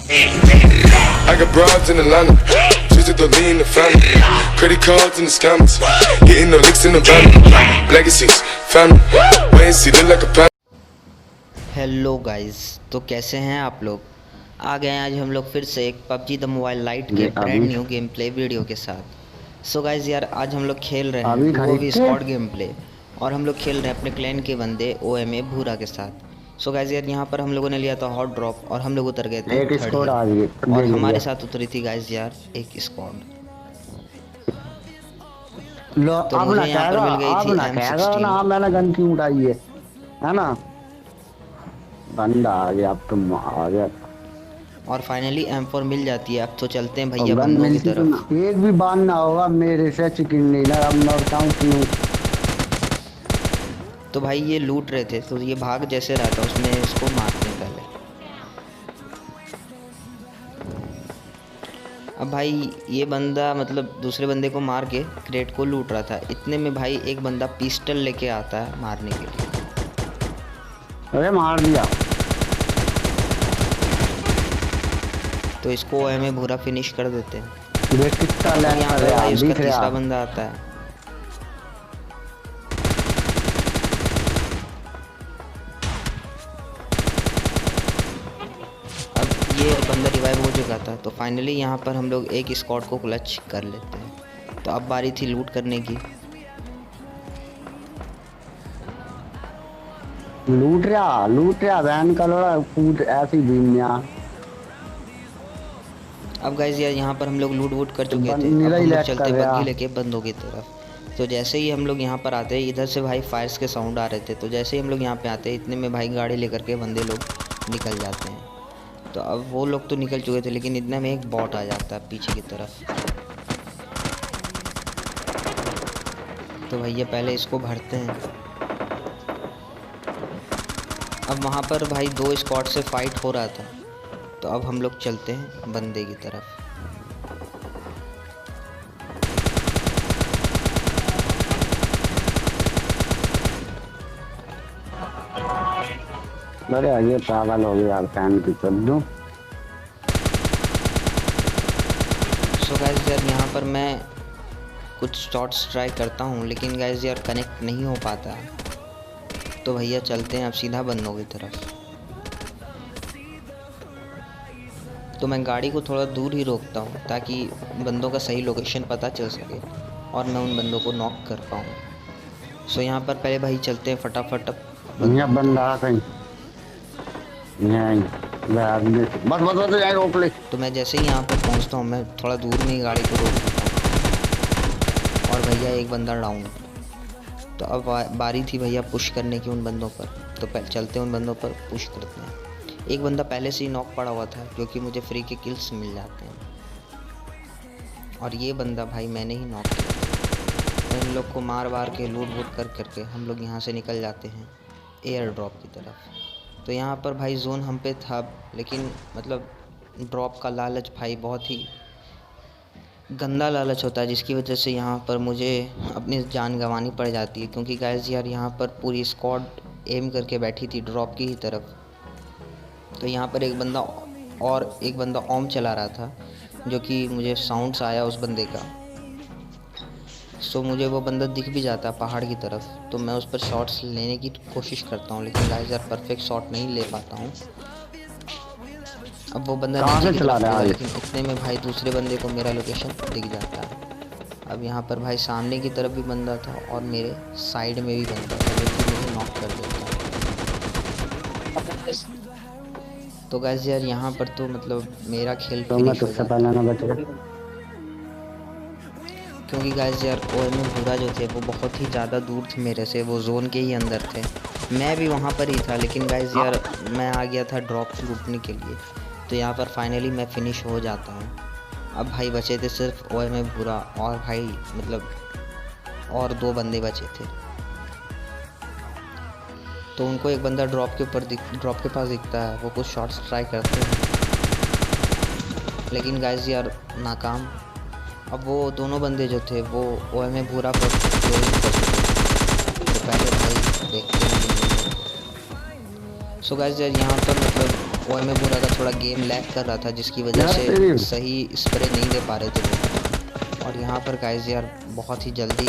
I got broads in Atlanta, just to lean in the family. Credit cards in the scammers, getting no licks in the van. Legacies, family, wait and see, look like a pan. Hello guys, तो कैसे हैं आप लोग। आ गए हैं आज हम लोग फिर से एक पबजी द मोबाइल लाइट के brand new game play video के साथ। सो गाइस यार, आज हम लोग खेल रहे हैं वो भी स्क्वाड गेम प्ले, और हम लोग खेल रहे हैं अपने क्लैन के बंदे OMA भूरा के साथ। सो गाइस यार, यहाँ पर हम लोगों ने लिया था हॉट ड्रॉप और हम लोग उतर गए थे थर्ड ईयर, और हमारे साथ उतरी थी गाइस यार एक स्क्वाड। तो मुझे यहाँ पर मिल गई थी M16। मैंने गन क्यों उठाई है ना। बंदा आ गया, अब तुम आ गया। और फाइनली M4 मिल जाती है। अब तो चलते हैं भैया बंदों की तरफ। एक भी बार ना होगा मेरे से चिकन नहीं ना, अब मैं बताऊं क्यों। तो भाई ये लूट रहे थे, तो ये भाग जैसे रहा था उसमें इसको मारते हैं पहले। अब भाई ये बंदा मतलब दूसरे बंदे को मार के क्रेट को लूट रहा था, इतने में भाई एक बंदा पिस्टल लेके आता है मारने के लिए। अरे मार दिया। तो इसको OMA भूरा फिनिश कर देते हैं। देख कितना लैग यहाँ कर पे रहा भाई है, उसका दिख रहा तीसरा बंदा आता है। अब ये बंदा रिवाइव हो चुका था, तो फाइनली यहाँ पर हम लोग एक स्क्वाड को क्लच कर लेते हैं। तो अब बारी थी लूट करने की। लूट रहा वैन का लोड़ा कूद ऐसी दुनिया। अब गाइस यार, यहाँ पर हम लोग लूट वूट कर चुके थे। अब हम लोग चलते बग्गी लेके बंदों की तरफ। तो जैसे ही हम लोग यहाँ पर आते हैं, इधर से भाई फायर्स के साउंड आ रहे थे। तो जैसे ही हम लोग यहाँ पे आते हैं, इतने में भाई गाड़ी लेकर के बंदे लोग निकल जाते हैं। तो अब वो लोग तो निकल चुके थे, लेकिन इतने में एक बॉट आ जाता है पीछे की तरफ। तो भैया पहले इसको भरते हैं। अब वहाँ पर भाई 2 स्क्वाड से फाइट हो रहा था। तो अब हम लोग चलते हैं बंदे की तरफ। अरे आगे पागल हो गया फैन की कर दूं। सो गाइस यार, यहाँ पर मैं कुछ शॉट्स ट्राई करता हूँ, लेकिन गाइस यार कनेक्ट नहीं हो पाता है। तो भैया चलते हैं अब सीधा बंदों की तरफ। तो मैं गाड़ी को थोड़ा दूर ही रोकता हूँ ताकि बंदों का सही लोकेशन पता चल सके और मैं उन बंदों को नॉक कर पाऊँ। सो यहाँ पर पहले भाई चलते हैं फटाफट। यहाँ बंदा कहीं बस तो मैं जैसे ही यहाँ पर पहुँचता हूँ, मैं थोड़ा दूर में ही गाड़ी को रोक देता हूँ। और भैया एक बंदा डाउन। तो अब बारी थी भैया पुश करने की उन बंदों पर। तो चलते हैं उन बंदों पर, पुश करते हैं। एक बंदा पहले से ही नॉक पड़ा हुआ था, क्योंकि मुझे फ्री के किल्स मिल जाते हैं। और ये बंदा भाई मैंने ही नॉक किया। तो इन लोग को मार वार के लूट वूट कर करके हम लोग यहाँ से निकल जाते हैं एयर ड्रॉप की तरफ। तो यहाँ पर भाई जोन हम पे था, लेकिन मतलब ड्रॉप का लालच भाई बहुत ही गंदा लालच होता है, जिसकी वजह से यहाँ पर मुझे अपनी जान गंवानी पड़ जाती है। क्योंकि गाइस यार, यहाँ पर पूरी स्क्वाड एम करके बैठी थी ड्रॉप की ही तरफ। तो यहाँ पर एक बंदा ओम चला रहा था, जो कि मुझे साउंड्स आया उस बंदे का। सो मुझे वो बंदा दिख भी जाता है पहाड़ की तरफ, तो मैं उस पर शॉट्स लेने की कोशिश करता हूँ, लेकिन गाइस यार परफेक्ट शॉट नहीं ले पाता हूँ। अब वो बंदा नीचे की तरफ था, लेकिन इतने में भाई दूसरे बंदे को मेरा लोकेशन दिख जाता है। अब यहाँ पर भाई सामने की तरफ भी बंदा था और मेरे साइड में भी बंदा था, जो कि मुझे नॉक कर देता है। तो गाइस यार, यहाँ पर तो मतलब मेरा खेल फिनिश हो जाता है। क्योंकि गाइस यार OMA भूरा जो थे वो बहुत ही ज़्यादा दूर थे मेरे से, वो जोन के ही अंदर थे। मैं भी वहाँ पर ही था, लेकिन गाइस यार मैं आ गया था ड्रॉप लूटने के लिए। तो यहाँ पर फाइनली मैं फिनिश हो जाता हूँ। अब भाई बचे थे सिर्फ OMA भूरा और भाई मतलब और 2 बंदे बचे थे। तो उनको एक बंदा ड्रॉप के पास दिखता है, वो कुछ शॉट्स ट्राई करते हैं, लेकिन गाइस यार नाकाम। अब वो दोनों बंदे जो थे वो OMA भूरा पर जोइन कर चुके थे। तो पहले भाई देखते हैं। सो गाइस यार, यहाँ पर मतलब OMA पूरा का थोड़ा गेम लैग कर रहा था, जिसकी वजह से सही स्प्रे नहीं दे पा रहे थे लोग। और यहाँ पर गाइस यार बहुत ही जल्दी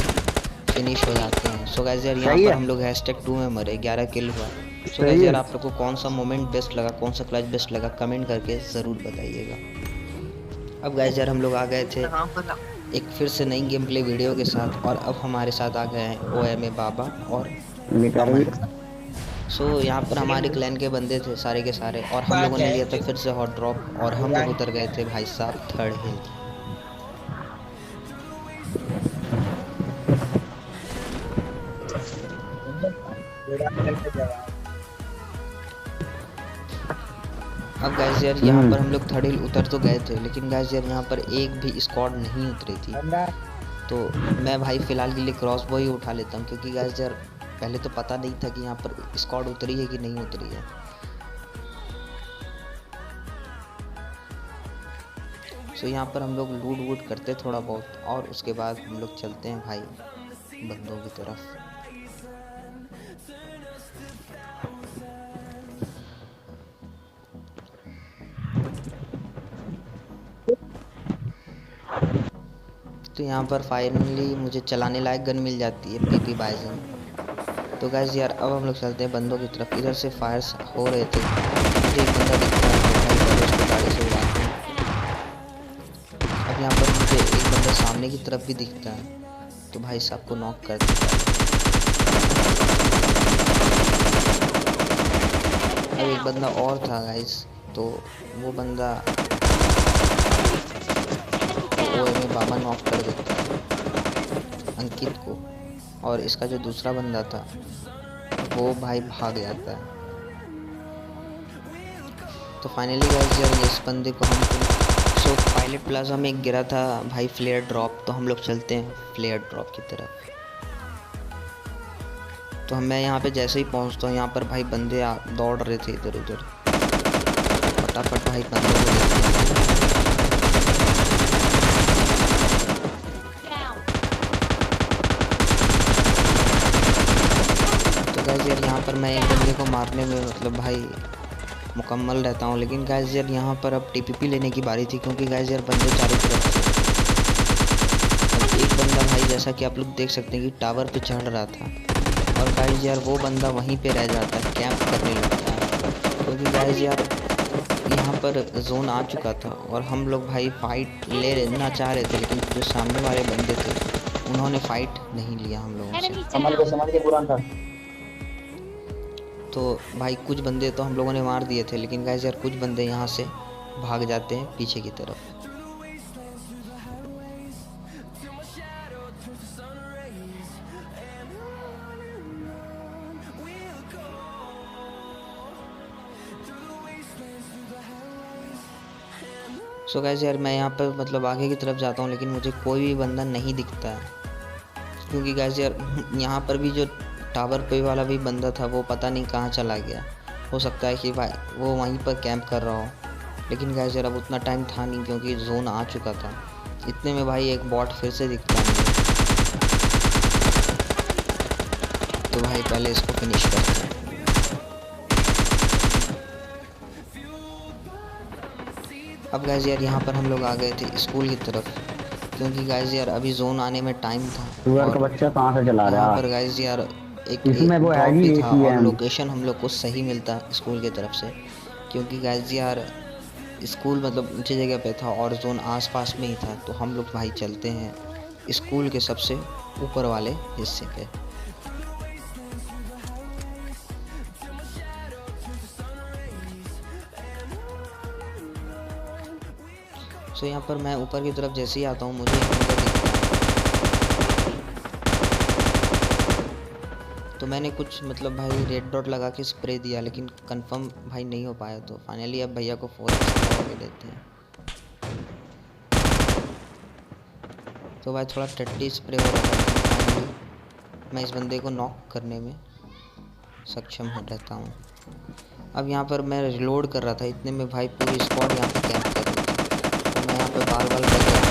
फिनिश हो जाते हैं। सो गाइस यार यहाँ पर हम लोग #2 में मरे, 11 किल हुआ। सो गाइस यार आप लोग को कौन सा मोमेंट बेस्ट लगा, कौन सा क्लच बेस्ट लगा, कमेंट करके ज़रूर बताइएगा। अब गाइस यार हम लोग आ गए थे एक फिर से नई गेम प्ले वीडियो के साथ, और अब हमारे साथ आ गए हैं OMA बाबा और अमन। सो यहाँ पर हमारे क्लैन के बंदे थे सारे के सारे, और हम लोगों ने लिया था फिर से हॉट ड्रॉप, और हम लोग उतर गए थे भाई साहब 3rd हिल। अब गाइस यार यहाँ पर हम लोग 3rd हिल उतर तो गए थे, लेकिन गाइस यार यहाँ पर एक भी स्क्वाड नहीं उतरी थी। तो मैं भाई फ़िलहाल के लिए क्रॉसबो ही उठा लेता हूँ, क्योंकि गाइस यार पहले तो पता नहीं था कि यहाँ पर स्क्वाड उतरी है कि नहीं उतरी है। सो यहाँ पर हम लोग लूट वूट करते थोड़ा बहुत, और उसके बाद हम लोग चलते हैं भाई बंदों की तरफ। तो यहाँ पर फाइनली मुझे चलाने लायक गन मिल जाती है, PP बाइजन। तो गाइस यार अब हम लोग चलते हैं बंदों की तरफ। इधर से फायर्स हो रहे थे, मुझे एक बंदा दिखता है, उसको गाड़ी से उड़ाते हैं। अब यहाँ पर मुझे एक बंदा सामने की तरफ भी दिखता है, तो भाई साहब को नॉक कर देता है। अब एक बंदा और था गाइस, तो वो बंदा OMA बाबा नॉक कर देता है अंकित को, और इसका जो दूसरा बंदा था वो भाई भाग जाता है। तो फाइनली गाइस यार इस बंदे को हम सो पायलट प्लाजा में एक गिरा था भाई फ्लेयर ड्रॉप, तो हम लोग चलते हैं फ्लेयर ड्रॉप की तरफ। तो मैं यहाँ पे जैसे ही पहुँचता हूँ, यहाँ पर भाई बंदे दौड़ रहे थे इधर उधर, फटाफट भाई बंदों को देखते हैं। यार यहाँ पर मैं एक बंदे को मारने में मतलब भाई मुकम्मल रहता हूँ, लेकिन गाइस यार यहाँ पर अब TPP लेने की बारी थी, क्योंकि गाइस यार बंदे चारों तरफ थे। अब एक बंदा भाई जैसा कि आप लोग देख सकते हैं कि टावर पे चढ़ रहा था, और गाइस यार वो बंदा वहीं पे रह जाता है, कैंप करने लगता है, क्योंकि गाइस यार यहाँ पर जोन आ चुका था, और हम लोग भाई फाइट लेना चाह रहे थे, लेकिन जो सामने वाले बंदे थे उन्होंने फाइट नहीं लिया हम लोगों से। समझ के पूरा था। तो भाई कुछ बंदे तो हम लोगों ने मार दिए थे, लेकिन गाइस यार कुछ बंदे यहाँ से भाग जाते हैं पीछे की तरफ। सो गाइस यार मैं यहाँ पर मतलब आगे की तरफ जाता हूँ, लेकिन मुझे कोई भी बंदा नहीं दिखता है, क्योंकि गाइस यार यहाँ पर भी जो टावर पे वाला भी बंदा था वो पता नहीं कहाँ चला गया। हो सकता है कि भाई वो वहीं पर कैंप कर रहा हो, लेकिन गाइस यार अब उतना टाइम था नहीं, क्योंकि जोन आ चुका था। इतने में भाई एक बॉट फिर से दिखता है, तो भाई पहले इसको फिनिश करते हैं। अब गाइस यार यहाँ पर हम लोग आ गए थे स्कूल की तरफ, क्योंकि गाइस यार अभी जोन आने में टाइम था, और बच्चा कहाँ से चला रहा है। यहाँ पर गाइस यार एक इसमें वो ड्रॉप भी था, और ATM लोकेशन हम लोग को सही मिलता स्कूल की तरफ से, क्योंकि गाइस यार स्कूल मतलब ऊंची जगह पे था और जोन आसपास में ही था। तो हम लोग भाई चलते हैं स्कूल के सबसे ऊपर वाले हिस्से पे। सो यहाँ पर मैं ऊपर की तरफ जैसे ही आता हूँ, मुझे एक बंदा दिखता है, तो मैंने कुछ मतलब भाई रेड डॉट लगा के स्प्रे दिया, लेकिन कंफर्म भाई नहीं हो पाया। तो फाइनली अब भैया को 4 लगा के देते हैं। तो भाई थोड़ा टट्टी स्प्रे हो रहा था, फाइनली मैं इस बंदे को नॉक करने में सक्षम हो रहता हूँ। अब यहाँ पर मैं रिलोड कर रहा था, इतने में भाई पूरी स्क्वाड यहाँ पर कैंप कर रही थी। तो मैं यहाँ पर बाल बाल कर रहा था,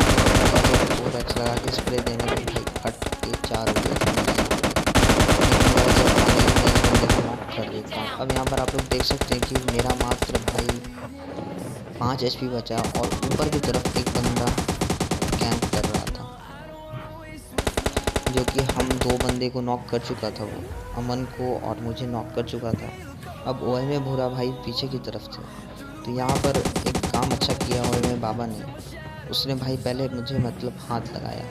4x लगा के स्प्रे देने में भाई फट के 4 हो गए कर देता हूँ। अब यहाँ पर आप लोग देख सकते हैं कि मेरा मात्र भाई एचपी बचा और ऊपर की तरफ एक बंदा कैंप कर रहा था, जो कि हम 2 बंदे को नॉक कर चुका था। वो अमन को और मुझे नॉक कर चुका था। अब ओए में भूरा भाई पीछे की तरफ थे। तो यहाँ पर एक काम अच्छा किया ओए में बाबा ने, उसने भाई पहले मुझे मतलब हाथ लगाया।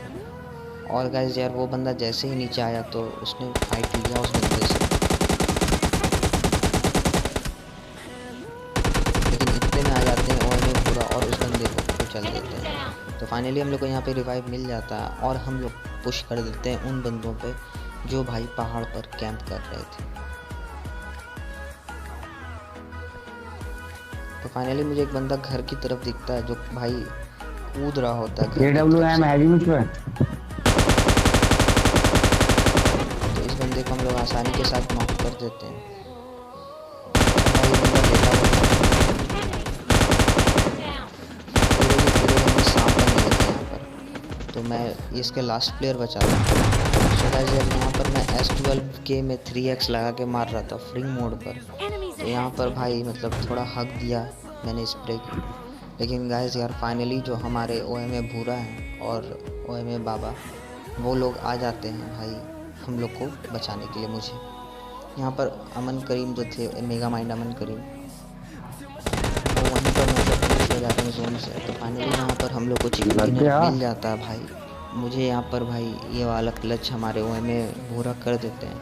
और गाइस यार वो बंदा जैसे ही नीचे आया तो उसने फाइट लिया उस बंदे से, लेकिन इतने में आ जाते हैं ओए में भूरा और उस बंदे को कुचल देते हैं। तो फाइनली हम लोग को यहाँ पे रिवाइव मिल जाता है और हम लोग पुश कर देते हैं उन बंदों पे जो भाई पहाड़ पर कैंप कर रहे थे। तो फाइनली मुझे एक बंदा घर की तरफ दिखता है जो भाई कूद रहा होता है। AWM हैवी मुझ पे। तो इस बंदे को हम लोग आसानी के साथ नॉक कर देते हैं। भाई ये बंदा लेटा हुआ पूरे बंदे सांप बन गए थे यहाँ पर। तो मैं इसके लास्ट प्लेयर बचा था। सो गाइस यहाँ पर मैं S12K में 3x लगा के मार रहा था फ्रिंग मोड पर। तो यहाँ पर भाई मतलब थोड़ा हक दिया मैंने स्प्रे की। लेकिन गाइस यार फाइनली जो हमारे ओए में भूरा हैं और ओए में बाबा वो लोग आ जाते हैं भाई हम लोग को बचाने के लिए। मुझे यहाँ पर अमन करीम जो थे, मेगा माइंड अमन करीम, तो वहीं पर मतलब फिनिश हो जाते हैं जोन से। तो फाइनली यहाँ पर हम लोग को चिकन डिनर मिल जाता है भाई। मुझे यहाँ पर भाई ये वाला क्लच हमारे ओए में भूरा कर देते हैं।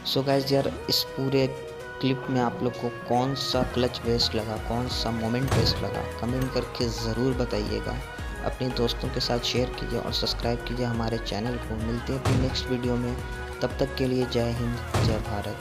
सो गाइस यार इस पूरे क्लिप में आप लोग को कौन सा क्लच बेस्ट लगा, कौन सा मोमेंट बेस्ट लगा, कमेंट करके ज़रूर बताइएगा। अपने दोस्तों के साथ शेयर कीजिए और सब्सक्राइब कीजिए हमारे चैनल को। मिलते हैं फिर नेक्स्ट वीडियो में, तब तक के लिए जय हिंद, जय भारत।